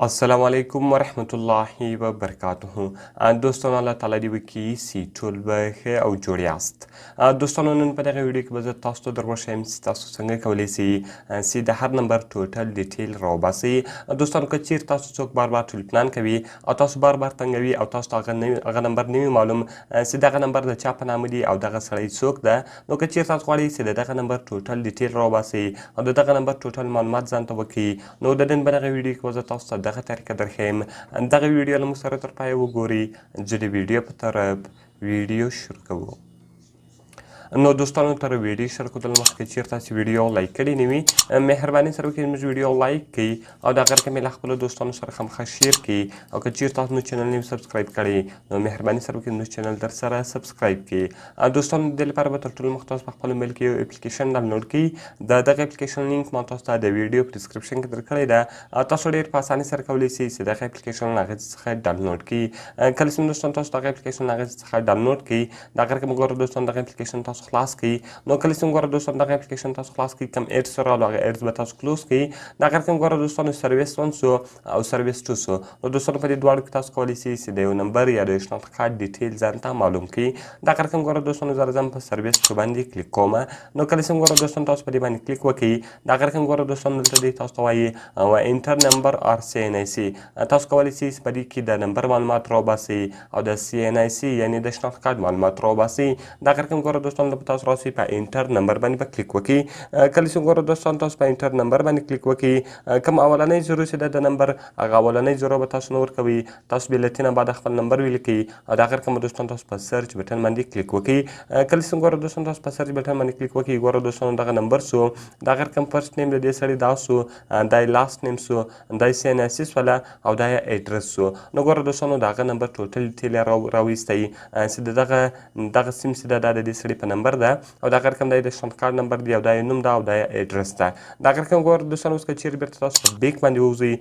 अस्सलामुअलैकुम वरहमतुल्लाहि वबरकातुहू दोस्तों अल्लाह ताला دی وکي سی ټول به ښه او جوړ یاست دوستانو نن په دغه ویډیو کې به زه تاسو ته دروښیم چې تاسو څنګه کولی شئ چې د هر نمبر ټوټل ډیټیل راوباسئ دوستانو که چیرې تاسو څوک بار بار ټلیفون کوي او تاسو بار بار تنګوي او تاسو ته هغه نمبر نه وي معلوم چې دغه نمبر د چا په نامه دی او دغه سړی څوک ده نو که چیرې تاسو غواړئ چې د دغه نمبر ټوټل ډیټیل راوباسئ او د دغه نمبر ټوټل معلومات ځان ته وکړئ نو د نن په دغه ویډیو کې به زه تاسو ته دغه طریقه درښیم دغه ویډیو له موږ سره تر پایه وګورئ چې د ویډیو په طرف ویډیو شروع کوو نو دوستانو تر ویډیو شروع کولو مخکې چیرې تاسو ویډیو لایک کړی نه وي مهرباني سره وکړئ زموږ ویډیو لایک کړئ او د هغه رقم یې له خپلو دوستانو سره خامخا شیر کړئ او که چیرې تاسو زموږ چینل نه سبسکرایب کړی نو مهرباني سره وکړئ زموږ چینل در سره سبسکرایب کړئ دوستانو د دې لپاره به تر ټولو مخکې تاسو په خپل موبایل کې یو اپلیکیشن ډاونلوډ کړئ دغه اپلیکیشن لینک ما تاسو ته د ویډیو په ډسکرپشن کې درکړی ده تاسو ډېر په اسانۍ سره کولی شئ چې دغه اپلیکیشن له هغې څخه ډاونلوډ کړئ کله چې دوستان تاسو دغه اپلیکیشن له هغې څخه ډاونلوډ کړئ د هغه رقم وګوره دوستان دغه اپلیکیشن تاسو خلاص کړئ نو کله چې وګوره دوستان دغه اپلیکیشن تاسو خلاص کړئ کوم ایډز راغلو هغه ایډز به تاسو کلوز کړئ د هغه رقم وګوره دوستانو سرویس 1 سو او سرویس 2 سو نو دوستانو په دې دواړو کې تاسو کولی شئ چې د یو نمبر یا د شناخت کارت ډیټیل ځان ته معلوم کړئ د هغه رقم وګوره دوستانو زه راځم په سرویس 2 باندې کلیک کوم نو کله چې وګوره دوستان تاسو په دې باندې کلیک وکړئ د هغه رقم وګوره دوستانو دلته دی تاسو ته وایي انټر نمبر آر سی ان آی سی تاسو کولی شئ چې په دې کې د نمبر معلومات راوباسئ او د سی ان آی سی یعنې د شناخت کارت معلومات راوباسئ د هغه رقم وګوره دوستانو تاسو راسئ په انټر نمبر باندې به کلیک وکړئ کله چې وګوره دوستان تاسو په انټر نمبر باندې کلیک وکړئ کوم اولنی زیرو چې ده د نمبر هغه اولنی زیرو به تاسو نه ورکوئ تاسو بې له تینه بعد خپل نمبر ولیکئ او د هغه رقم به دوستان تاسو په سرچ بټن باندې کلیک وکړئ کله چې وګوره دوستان تاسو په سرچ بټن باندې کلیک وکړئ ګوره دوستانو دغه نمبر سو د هغه رقم فرست نیم د دې سړي دا سو دا یې لاست نیم سو دا یې سیناسي سوله او دا یې ایډرس سو نو ګوره دوستانو د هغه نمبر ټوټل ډیټیل یې راویستی چې د دغه سیم چې ده دا د دې سړي په نمبر ده او د هغه رقم دا یې د شناخت کارت نمبر دی او دا یې نوم ده او دا یې ایډرس ده د هغه رقم ګوره دوستانو اوس که چیرې بیرته تاسو په بیک باندې ووځئ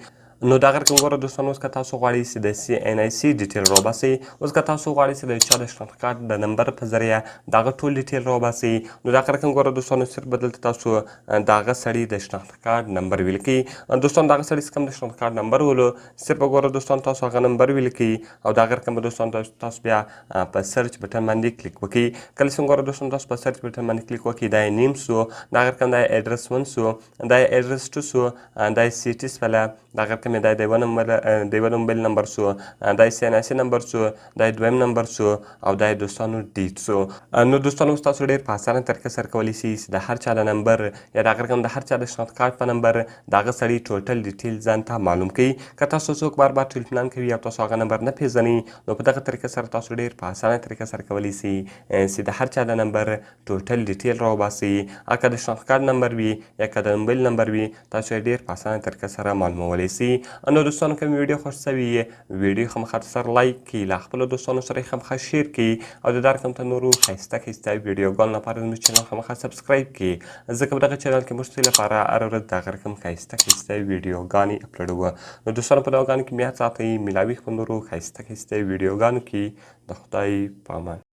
نو د هغه رقم وګوره دوستانو اوس که تاسو غواړئ چې د سی ان آی سی ډیټیل راوباسئ اوس که تاسو غواړئ چې د چا د شناخت کارت د نمبر په ذریعه د هغه ټول ډیټیل راوباسئ نو د هغه رقم وګوره دوستانو صرف به دلته تاسو د هغه سړي د شناخت کارت نمبر ولیکئ دوستانو د هغه سړي چې کوم د شناخت کارت نمبر ولو صرف وګوره دوستانو تاسو هغه نمبر ولیکئ او د هغه رقم به دوستانو تاسو بیا په سرچ بټن باندې کلیک وکړئ کله چې وګوره دوستانو تاسو په سرچ بټن باندې کلیک وکړئ دا یې نیم سو د هغه رقم دا یې ایډرس 1 سو دا یې ایډرس 2 سو دا یې سیټي سوله د هغه رقم یې دا د یوه موبایل نمبر سو دا یې سیناسي نمبر سو دا یې دویم نمبر سو او دا یې دوستانو ډیټ سو نو دوستانو اوس تاسو ډېر په اسانه طریقه سره کولی شئ چې د هر چا د نمبر یا د هغه رقم د هر چا د شناخت کارت په نمبر د هغه سړي ټوټل ډیټیل ځان ته معلوم کړئ که تاسو څوک بار بار ټلیفون کوي او تاسو هغه نمبر نه پېژنئ نو په دغه طریقه سره تاسو ډېر په اسانه طریقه سره کولی شئ چې د هر چا د نمبر ټوټل ډیټیل راوباسئ که د شناخت کارت نمبر وي یا که د موبایل نمبر وي تاسو یې ډېر په اسانه طریقه سره معلومولی شئ نو دوستانو که مې ویډیو خوښ شوي ویډیو خامخا سره لایک کړئ له خپلو دوستانو سره یې خامخا شیر کړئ او د دا رقم ته نورو ښایسته ویډیوګانو لپاره زموږ چینل خامخا سبسکرایب کړئ ځکه په دغه چینل کې موږ ستاسو لپاره هره ورځ د هغه رقم ښایسته ویډیوګانې اپلوډوو نو دوستانو په دغه ګانو کې مې یاد ساتئ میلاوي خپل نورو ښایسته ویډیوګانو کې د خدای په امان